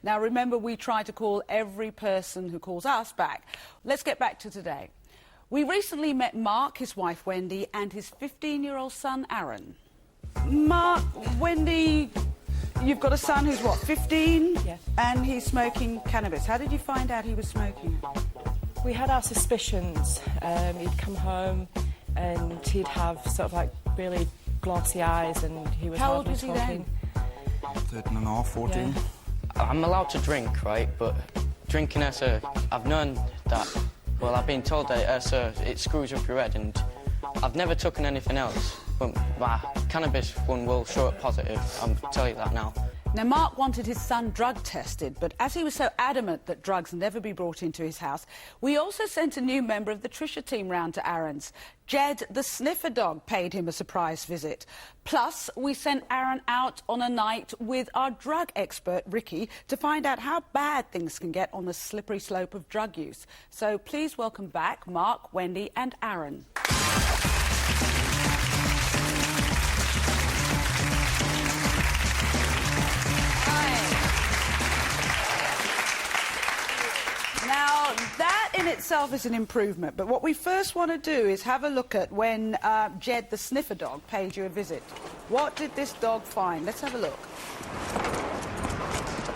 Now, remember, we try to call every person who calls us back. Let's get back to today. We recently met Mark, his wife Wendy, and his 15-year-old son Aaron. Mark, Wendy, you've got a son who's, what, 15? Yeah. And he's smoking cannabis. How did you find out he was smoking it? We had our suspicions. He'd come home and he'd have sort of like really glassy eyes, and he was How old hardly was he talking. then? 13 and a half, 14. Yeah. I'm allowed to drink, right? But drinking I've known that, well, I've been told that it screws up your head, and I've never taken anything else. But my cannabis one will show up positive, I'll tell you that now. Now, Mark wanted his son drug tested, but as he was so adamant that drugs never be brought into his house, we also sent a new member of the Trisha team round to Aaron's. Jed, the sniffer dog, paid him a surprise visit. Plus, we sent Aaron out on a night with our drug expert, Ricky, to find out how bad things can get on the slippery slope of drug use. So please welcome back Mark, Wendy and Aaron. Now, that in itself is an improvement, but what we first want to do is have a look at when Jed, the sniffer dog, paid you a visit. What did this dog find? Let's have a look.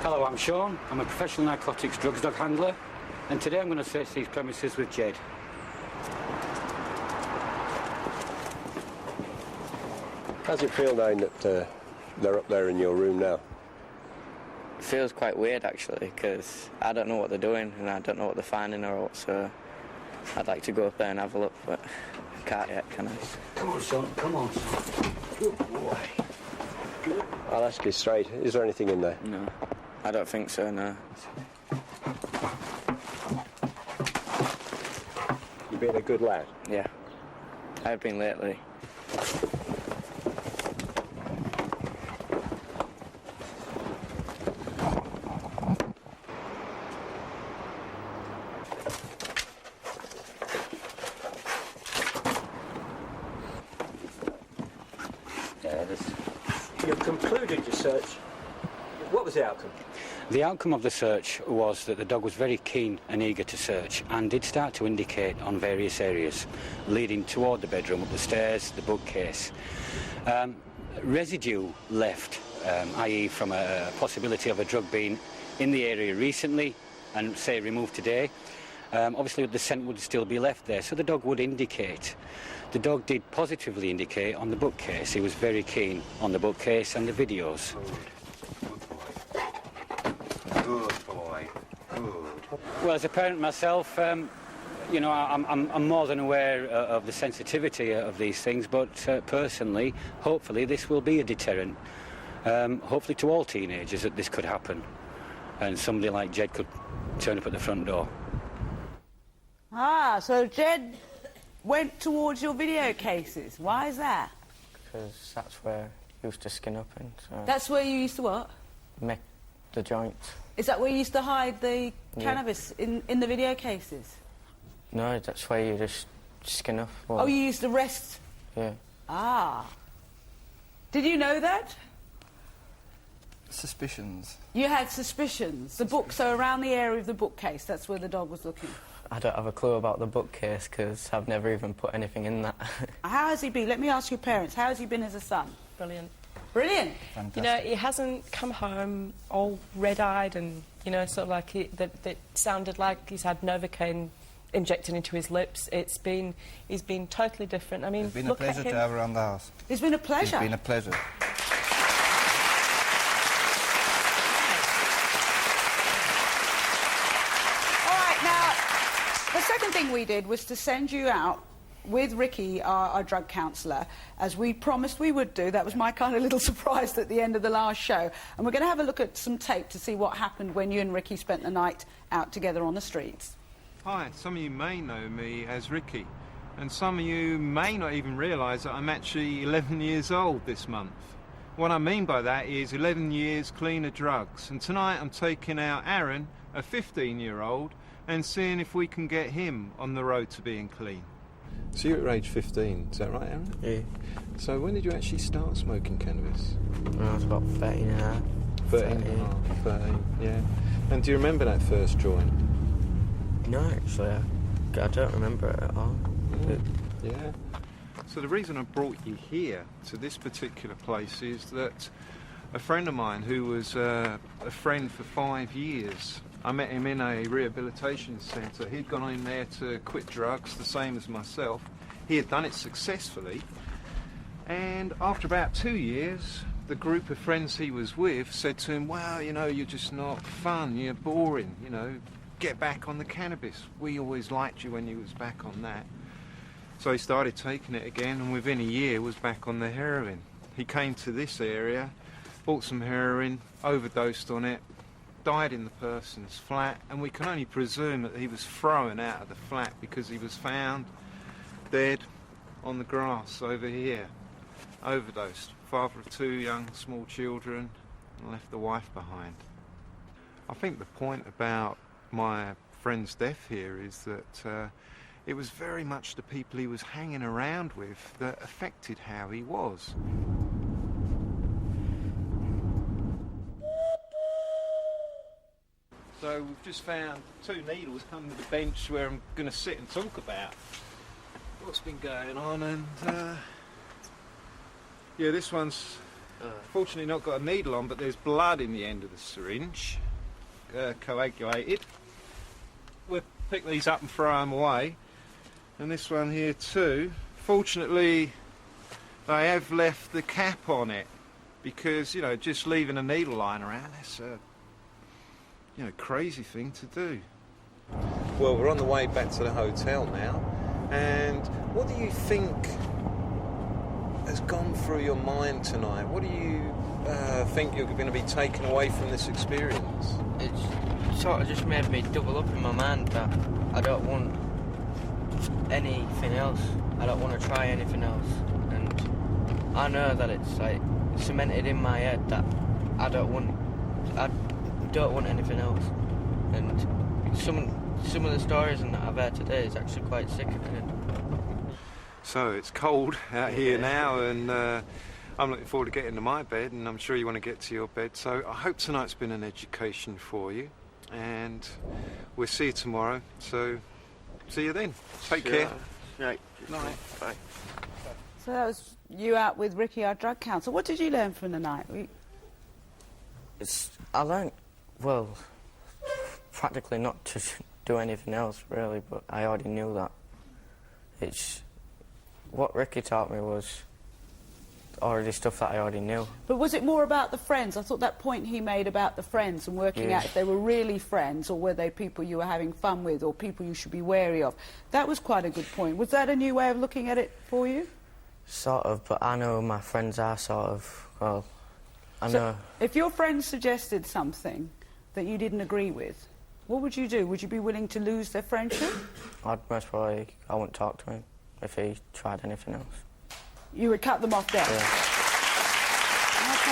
Hello, I'm Sean. I'm a professional narcotics drugs dog handler, and today I'm going to search these premises with Jed. How's it feel knowing that they're up there in your room now? It feels quite weird, actually, because I don't know what they're doing, and I don't know what they're finding or what, so I'd like to go up there and have a look, but I can't yet, can I? Come on, son. Come on, son. Good boy. Good. I'll ask you straight, is there anything in there? No, I don't think so, no. You've been a good lad? Yeah, I've been lately. You've concluded your search. What was the outcome? The outcome of the search was that the dog was very keen and eager to search and did start to indicate on various areas leading toward the bedroom, up the stairs, the bookcase. Residue left, i.e. from a possibility of a drug being in the area recently and, say, removed today. Obviously the scent would still be left there, so the dog would indicate. The dog did positively indicate on the bookcase. He was very keen on the bookcase and the videos. Good boy. Good. Well, as a parent myself, you know, I'm more than aware of the sensitivity of these things, but personally, hopefully this will be a deterrent. Hopefully to all teenagers that this could happen, and somebody like Jed could turn up at the front door. Ah, so Jed went towards your video cases. Why is that? Because that's where I used to skin up in, so... That's where you used to what? Make the joints. Is that where you used to hide the cannabis in the video cases? No, that's where you just skin up. Or... Oh, you used to rest? Yeah. Ah. Did you know that? Suspicions. You had suspicions. The book, so around the area of the bookcase, that's where the dog was looking. I don't have a clue about the bookcase because I've never even put anything in that. How has he been? Let me ask your parents. How has he been as a son? Brilliant. Brilliant. Fantastic. You know, he hasn't come home all red-eyed and, you know, sort of like that sounded like he's had Novocaine injected into his lips. He's been totally different. I mean, It's been a look at pleasure him. to have her around the house. It's been a pleasure. It's been a pleasure. All right, now, the second thing we did was to send you out with Ricky, our drug counsellor, as we promised we would do. That was my kind of little surprise at the end of the last show. And we're going to have a look at some tape to see what happened when you and Ricky spent the night out together on the streets. Hi, some of you may know me as Ricky, and some of you may not even realise that I'm actually 11 years old this month. What I mean by that is 11 years clean of drugs, and tonight I'm taking out Aaron, a 15-year-old, and seeing if we can get him on the road to being clean. So you're at age 15, is that right, Aaron? Yeah. So when did you actually start smoking cannabis? When I was about 13 and a half. 13 and a half, 13, yeah. And do you remember that first joint? No, actually, I don't remember it at all. Yeah. So the reason I brought you here to this particular place is that a friend of mine who was a friend for 5 years, I met him in a rehabilitation centre. He'd gone in there to quit drugs, the same as myself. He had done it successfully. And after about 2 years, the group of friends he was with said to him, well, you know, you're just not fun, you're boring, you know, get back on the cannabis. We always liked you when you was back on that. So he started taking it again, and within a year was back on the heroin. He came to this area, bought some heroin, overdosed on it, died in the person's flat, and we can only presume that he was thrown out of the flat because he was found dead on the grass over here, overdosed. Father of 2 young small children, and left the wife behind. I think the point about my friend's death here is that it was very much the people he was hanging around with that affected how he was. So we've just found 2 needles under the bench where I'm going to sit and talk about what's been going on, and yeah, this one's fortunately not got a needle on, but there's blood in the end of the syringe, coagulated. We'll pick these up and throw them away. And this one here too, fortunately they have left the cap on it, because, you know, just leaving a needle lying around, that's a, you know, crazy thing to do. Well, we're on the way back to the hotel now, and what do you think has gone through your mind tonight? What do you think you're going to be taken away from this experience? It's sort of just made me double up in my mind that I don't want anything else. I don't want to try anything else, and I know that it's like cemented in my head that I don't want anything else. And some of the stories that I've heard today is actually quite sickening. So it's cold out here now, and I'm looking forward to getting to my bed, and I'm sure you want to get to your bed. So I hope tonight's been an education for you, and we'll see you tomorrow. So see you then. Take care. Right. Night. Bye. So that was you out with Ricky, our drug counsellor. What did you learn from the night? I learned, well, practically not to do anything else really, but I already knew that. What Ricky taught me was already stuff that I already knew. But was it more about the friends? I thought that point he made about the friends and working out if they were really friends, or were they people you were having fun with, or people you should be wary of. That was quite a good point. Was that a new way of looking at it for you? Sort of, but I know my friends are sort of, well, I know. If your friend suggested something that you didn't agree with, what would you do? Would you be willing to lose their friendship? I'd most probably, I wouldn't talk to him if he tried anything else. You would cut them off dead? Yeah. OK.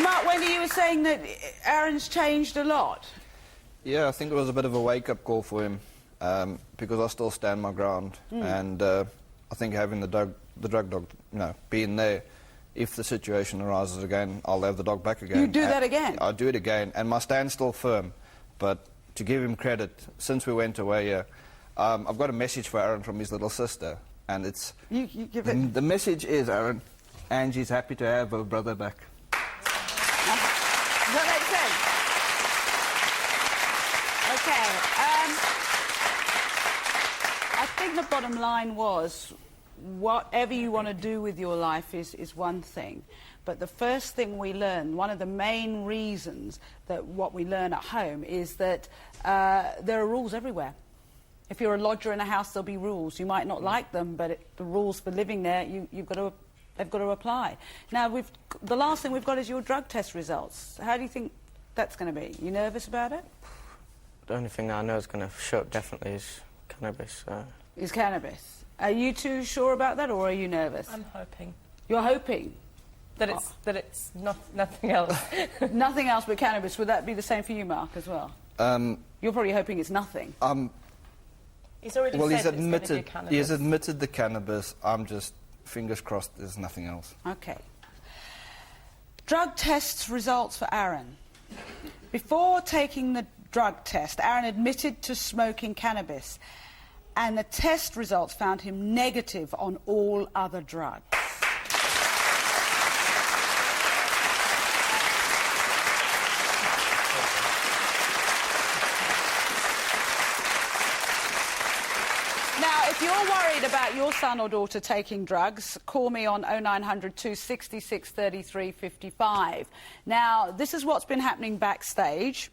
Mark, Wendy, you were saying that Aaron's changed a lot. Yeah, I think it was a bit of a wake-up call for him, because I still stand my ground, and I think having the drug dog, you know, being there, if the situation arises again, I'll have the dog back again. You do that again? I'll do it again, and my stand's still firm. But to give him credit, since we went away here, I've got a message for Aaron from his little sister, and it's... You give it... The message is, Aaron, Angie's happy to have her brother back. Does that make sense? OK. I think the bottom line was, whatever you want to do with your life is one thing. But the first thing we learn, one of the main reasons that what we learn at home is that there are rules everywhere. If you're a lodger in a house, there'll be rules. You might not like them, but the rules for living there, they've got to apply. Now, the last thing we've got is your drug test results. How do you think that's going to be? You nervous about it? The only thing that I know is going to show up definitely is cannabis. Is cannabis. Are you too sure about that, or are you nervous? I'm hoping. You're hoping? That it's nothing else. Nothing else but cannabis. Would that be the same for you, Mark, as well? You're probably hoping it's nothing. He's already well, said he's admitted. cannabis. He's admitted the cannabis. I'm just fingers crossed there's nothing else. OK. Drug tests results for Aaron. Before taking the drug test, Aaron admitted to smoking cannabis, and the test results found him negative on all other drugs. Now, if you're worried about your son or daughter taking drugs, call me on 0900 266 33 55. Now, this is what's been happening backstage.